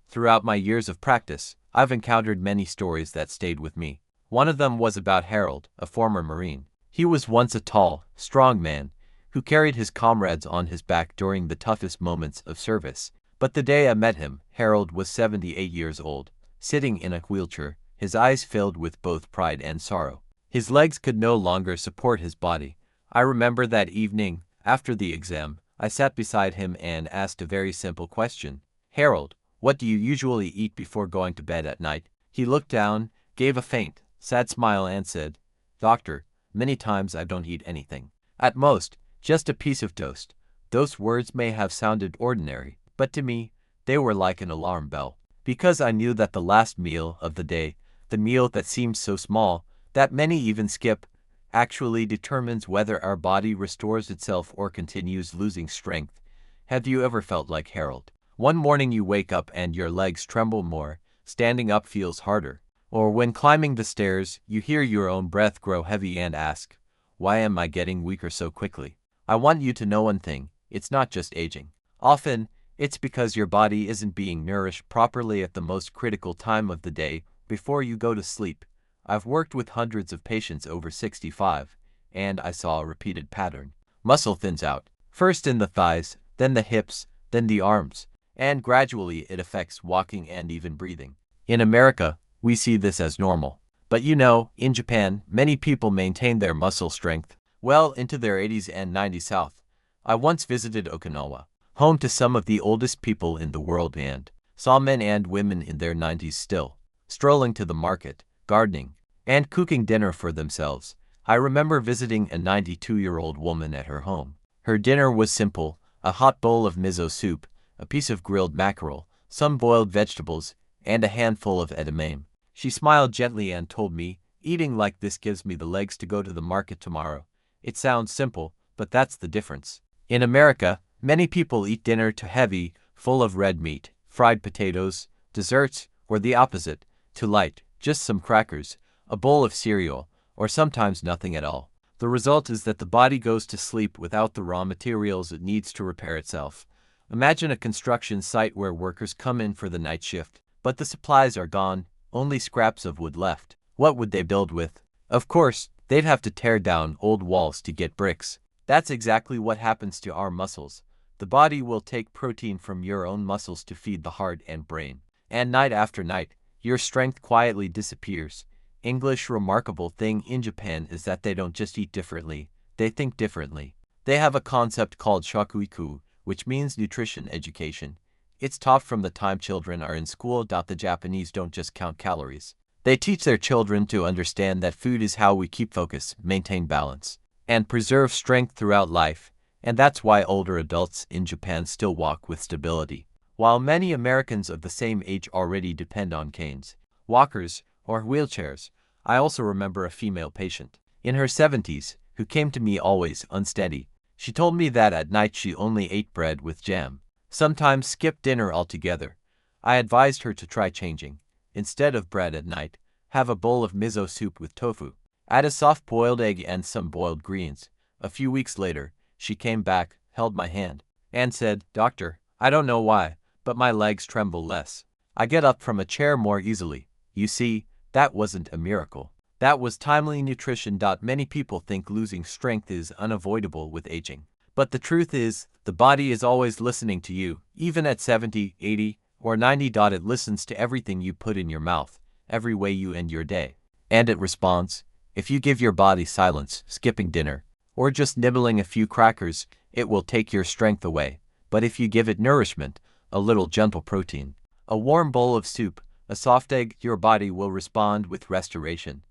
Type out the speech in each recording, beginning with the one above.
Throughout my years of practice, I've encountered many stories that stayed with me. One of them was about Harold, a former Marine. He was once a tall, strong man who carried his comrades on his back during the toughest moments of service. But the day I met him, Harold was 78 years old, sitting in a wheelchair, his eyes filled with both pride and sorrow. His legs could no longer support his body. I remember that evening, after the exam, I sat beside him and asked a very simple question. Harold, what do you usually eat before going to bed at night? He looked down, gave a faint, sad smile and said, Doctor, many times I don't eat anything. At most, just a piece of toast. Those words may have sounded ordinary, but to me, they were like an alarm bell. Because I knew that the last meal of the day, the meal that seems so small, that many even skip, actually determines whether our body restores itself or continues losing strength. Have you ever felt like Harold? One morning you wake up and your legs tremble more, standing up feels harder. Or when climbing the stairs, you hear your own breath grow heavy and ask, why am I getting weaker so quickly? I want you to know one thing, it's not just aging. Often, it's because your body isn't being nourished properly at the most critical time of the day before you go to sleep. I've worked with hundreds of patients over 65, and I saw a repeated pattern. Muscle thins out, first in the thighs, then the hips, then the arms, and gradually it affects walking and even breathing. In America, we see this as normal. But in Japan, many people maintain their muscle strength well into their 80s and 90s south. I once visited Okinawa, home to some of the oldest people in the world, and saw men and women in their 90s still, strolling to the market, gardening, and cooking dinner for themselves. I remember visiting a 92-year-old woman at her home. Her dinner was simple, a hot bowl of miso soup, a piece of grilled mackerel, some boiled vegetables, and a handful of edamame. She smiled gently and told me, eating like this gives me the legs to go to the market tomorrow. It sounds simple, but that's the difference. In America, many people eat dinner too heavy, full of red meat, fried potatoes, desserts, or the opposite, too light, just some crackers, a bowl of cereal, or sometimes nothing at all. The result is that the body goes to sleep without the raw materials it needs to repair itself. Imagine a construction site where workers come in for the night shift, but the supplies are gone, only scraps of wood left. What would they build with? Of course, they'd have to tear down old walls to get bricks. That's exactly what happens to our muscles. The body will take protein from your own muscles to feed the heart and brain. And night after night, your strength quietly disappears. English remarkable thing in Japan is that they don't just eat differently, they think differently. They have a concept called shakuiku, which means nutrition education. It's taught from the time children are in school. The Japanese don't just count calories. They teach their children to understand that food is how we keep focus, maintain balance, and preserve strength throughout life, and that's why older adults in Japan still walk with stability, while many Americans of the same age already depend on canes, walkers, or wheelchairs. I also remember a female patient, in her 70s, who came to me always unsteady. She told me that at night she only ate bread with jam, sometimes skipped dinner altogether. I advised her to try changing. Instead of bread at night, have a bowl of miso soup with tofu. Add a soft-boiled egg and some boiled greens. A few weeks later, she came back, held my hand, and said, Doctor, I don't know why, but my legs tremble less. I get up from a chair more easily. You see, that wasn't a miracle. That was timely nutrition. Many people think losing strength is unavoidable with aging. But the truth is, the body is always listening to you, even at 70, 80, or 90. It listens to everything you put in your mouth, every way you end your day. And it responds. If you give your body silence, skipping dinner, or just nibbling a few crackers, it will take your strength away. But if you give it nourishment, a little gentle protein, a warm bowl of soup, a soft egg, your body will respond with restoration.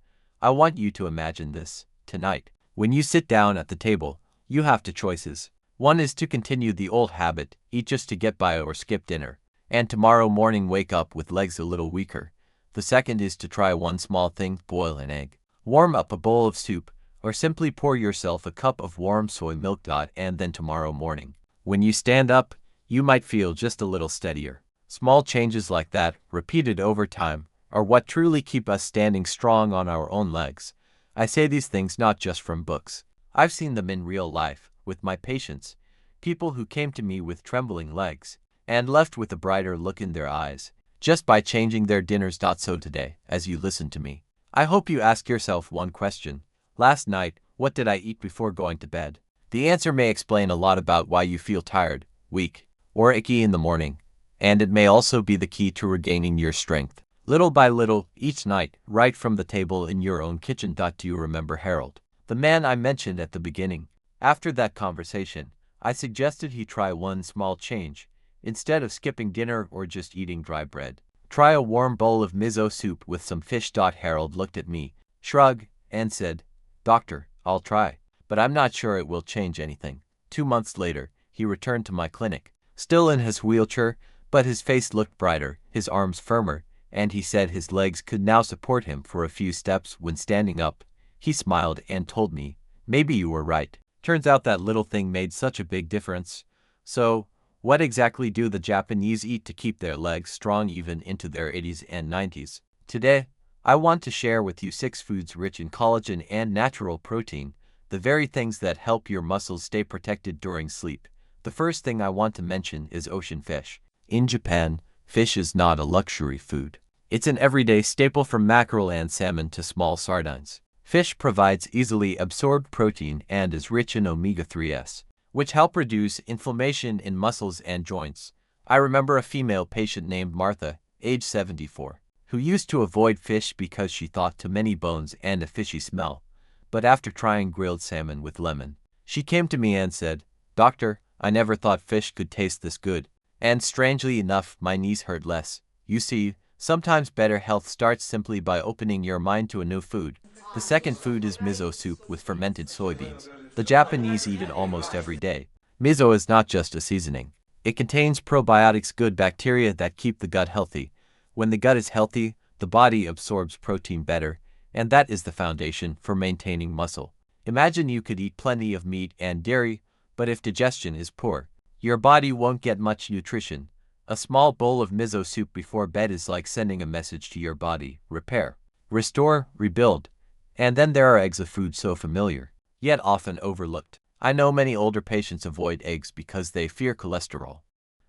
I want you to imagine this. Tonight, when you sit down at the table, you have two choices. One is to continue the old habit, eat just to get by or skip dinner, and tomorrow morning wake up with legs a little weaker. The second is to try one small thing, boil an egg, warm up a bowl of soup, or simply pour yourself a cup of warm soy milk. And then tomorrow morning, when you stand up, you might feel just a little steadier. Small changes like that, repeated over time, are what truly keep us standing strong on our own legs. I say these things not just from books. I've seen them in real life, with my patients, people who came to me with trembling legs, and left with a brighter look in their eyes, just by changing their dinners. So today, as you listen to me, I hope you ask yourself one question. Last night, what did I eat before going to bed? The answer may explain a lot about why you feel tired, weak, or icky in the morning, and it may also be the key to regaining your strength. Little by little, each night, right from the table in your own kitchen. Do you remember Harold, the man I mentioned at the beginning? After that conversation, I suggested he try one small change. Instead of skipping dinner or just eating dry bread, try a warm bowl of miso soup with some fish. Harold looked at me, shrugged, and said, "Doctor, I'll try, but I'm not sure it will change anything." 2 months later, he returned to my clinic, still in his wheelchair, but his face looked brighter, his arms firmer, and he said his legs could now support him for a few steps when standing up. He smiled and told me, "Maybe you were right." Turns out that little thing made such a big difference. So, what exactly do the Japanese eat to keep their legs strong even into their 80s and 90s? Today, I want to share with you 6 foods rich in collagen and natural protein, the very things that help your muscles stay protected during sleep. The first thing I want to mention is ocean fish. In Japan, fish is not a luxury food. It's an everyday staple from mackerel and salmon to small sardines. Fish provides easily absorbed protein and is rich in omega-3s, which help reduce inflammation in muscles and joints. I remember a female patient named Martha, age 74, who used to avoid fish because she thought too many bones and a fishy smell. But after trying grilled salmon with lemon, she came to me and said, "Doctor, I never thought fish could taste this good. And strangely enough, my knees hurt less." You see, sometimes better health starts simply by opening your mind to a new food. The second food is miso soup with fermented soybeans. The Japanese eat it almost every day. Miso is not just a seasoning. It contains probiotics, good bacteria that keep the gut healthy. When the gut is healthy, the body absorbs protein better, and that is the foundation for maintaining muscle. Imagine you could eat plenty of meat and dairy, but if digestion is poor, your body won't get much nutrition. A small bowl of miso soup before bed is like sending a message to your body: repair, restore, rebuild. And then there are eggs, a food so familiar, yet often overlooked. I know many older patients avoid eggs because they fear cholesterol.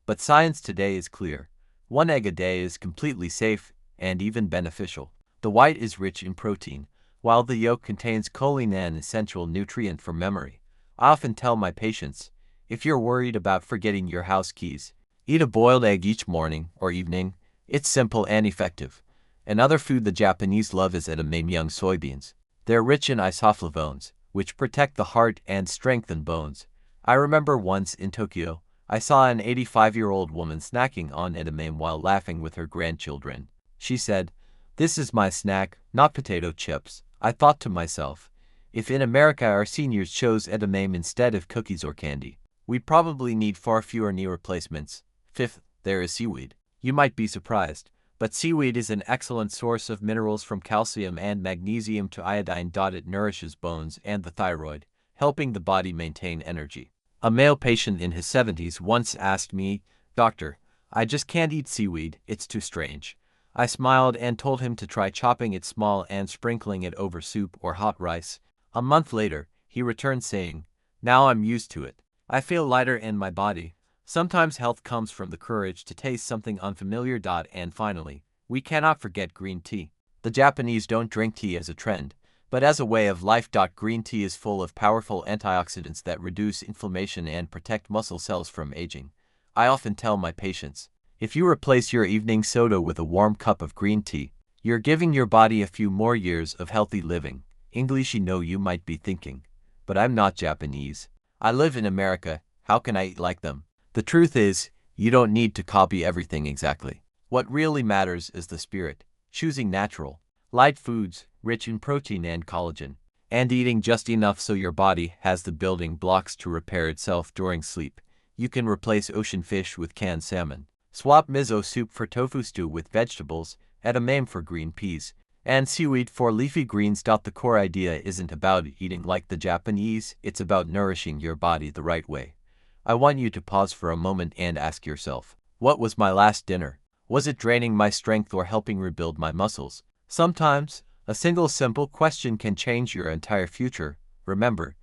But science today is clear. 1 egg a day is completely safe and even beneficial. The white is rich in protein, while the yolk contains choline, an essential nutrient for memory. I often tell my patients, if you're worried about forgetting your house keys, eat a boiled egg each morning or evening. It's simple and effective. Another food the Japanese love is edamame, young soybeans. They're rich in isoflavones, which protect the heart and strengthen bones. I remember once in Tokyo, I saw an 85-year-old woman snacking on edamame while laughing with her grandchildren. She said, "This is my snack, not potato chips." I thought to myself, if in America our seniors chose edamame instead of cookies or candy, we'd probably need far fewer knee replacements. Fifth, there is seaweed. You might be surprised, but seaweed is an excellent source of minerals from calcium and magnesium to iodine. It nourishes bones and the thyroid, helping the body maintain energy. A male patient in his 70s once asked me, "Doctor, I just can't eat seaweed, it's too strange." I smiled and told him to try chopping it small and sprinkling it over soup or hot rice. A month later, he returned saying, "Now I'm used to it. I feel lighter in my body." Sometimes health comes from the courage to taste something unfamiliar. And finally, we cannot forget green tea. The Japanese don't drink tea as a trend, but as a way of life. Green tea is full of powerful antioxidants that reduce inflammation and protect muscle cells from aging. I often tell my patients, if you replace your evening soda with a warm cup of green tea, you're giving your body a few more years of healthy living. English, you might be thinking, but I'm not Japanese. I live in America, how can I eat like them? The truth is, you don't need to copy everything exactly. What really matters is the spirit, choosing natural, light foods, rich in protein and collagen, and eating just enough so your body has the building blocks to repair itself during sleep. You can replace ocean fish with canned salmon, swap miso soup for tofu stew with vegetables, edamame for green peas, and seaweed for leafy greens. The core idea isn't about eating like the Japanese, it's about nourishing your body the right way. I want you to pause for a moment and ask yourself, what was my last dinner? Was it draining my strength or helping rebuild my muscles? Sometimes, a single simple question can change your entire future. Remember,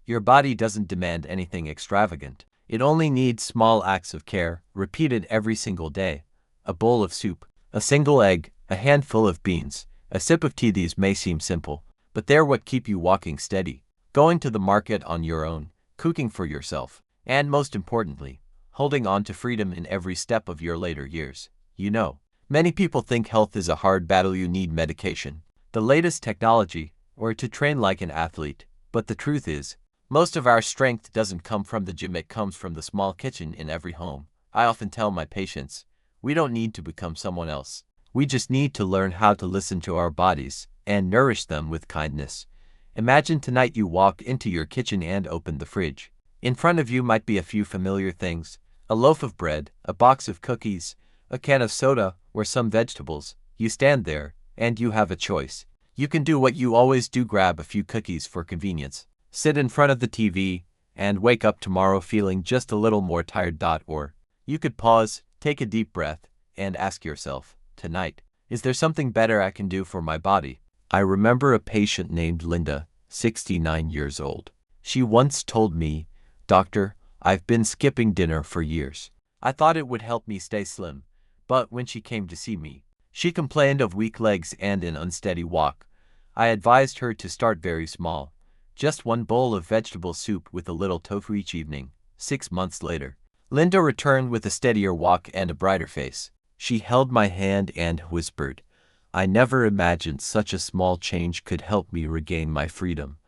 your body doesn't demand anything extravagant. It only needs small acts of care, repeated every single day. A bowl of soup, a single egg, a handful of beans, a sip of tea. These may seem simple, but they're what keep you walking steady, going to the market on your own, cooking for yourself, and most importantly, holding on to freedom in every step of your later years. You know, many people think health is a hard battle. You need medication, the latest technology, or to train like an athlete. But the truth is, most of our strength doesn't come from the gym, it comes from the small kitchen in every home. I often tell my patients, we don't need to become someone else. We just need to learn how to listen to our bodies and nourish them with kindness. Imagine tonight you walk into your kitchen and open the fridge. In front of you might be a few familiar things: a loaf of bread, a box of cookies, a can of soda, or some vegetables. You stand there, and you have a choice. You can do what you always do: grab a few cookies for convenience, sit in front of the TV, and wake up tomorrow feeling just a little more tired. Or you could pause, take a deep breath, and ask yourself, tonight, is there something better I can do for my body? I remember a patient named Linda, 69 years old. She once told me, "Doctor, I've been skipping dinner for years. I thought it would help me stay slim." But when she came to see me, she complained of weak legs and an unsteady walk. I advised her to start very small. Just one bowl of vegetable soup with a little tofu each evening. 6 months later, Linda returned with a steadier walk and a brighter face. She held my hand and whispered, "I never imagined such a small change could help me regain my freedom."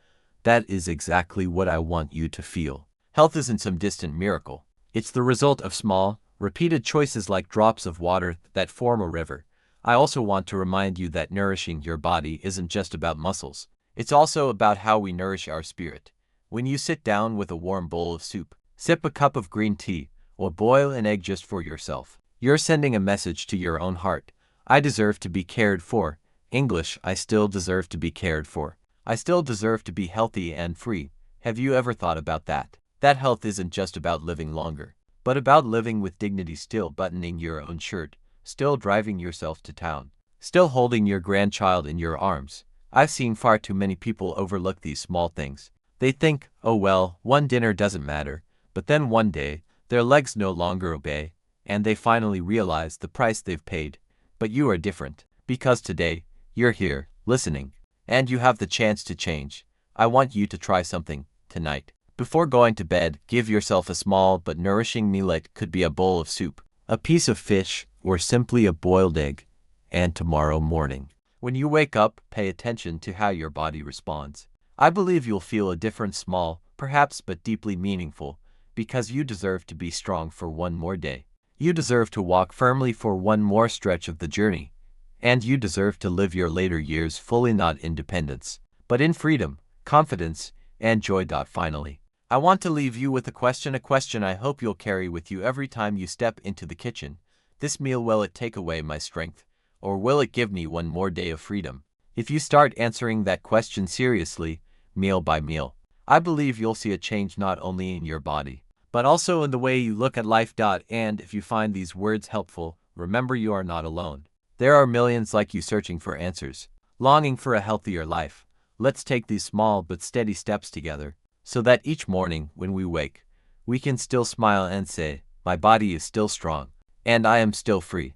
That is exactly what I want you to feel. Health isn't some distant miracle. It's the result of small, repeated choices like drops of water that form a river. I also want to remind you that nourishing your body isn't just about muscles. It's also about how we nourish our spirit. When you sit down with a warm bowl of soup, sip a cup of green tea, or boil an egg just for yourself, you're sending a message to your own heart. I deserve to be cared for. English, I still deserve to be cared for. I still deserve to be healthy and free. Have you ever thought about that? That health isn't just about living longer, but about living with dignity, still buttoning your own shirt, still driving yourself to town, still holding your grandchild in your arms. I've seen far too many people overlook these small things. They think, oh well, one dinner doesn't matter, but then one day, their legs no longer obey, and they finally realize the price they've paid. But you are different, because today, you're here, listening, and you have the chance to change. I want you to try something tonight. Before going to bed, give yourself a small but nourishing meal. It could be a bowl of soup, a piece of fish, or simply a boiled egg. And tomorrow morning, when you wake up, pay attention to how your body responds. I believe you'll feel a difference, small, perhaps, but deeply meaningful, because you deserve to be strong for one more day. You deserve to walk firmly for one more stretch of the journey. And you deserve to live your later years fully, not in dependence, but in freedom, confidence, and joy. Finally, I want to leave you with a question I hope you'll carry with you every time you step into the kitchen. This meal, will it take away my strength, or will it give me one more day of freedom? If you start answering that question seriously, meal by meal, I believe you'll see a change not only in your body, but also in the way you look at life. And if you find these words helpful, remember you are not alone. There are millions like you searching for answers, longing for a healthier life. Let's take these small but steady steps together, so that each morning when we wake, we can still smile and say, my body is still strong, and I am still free.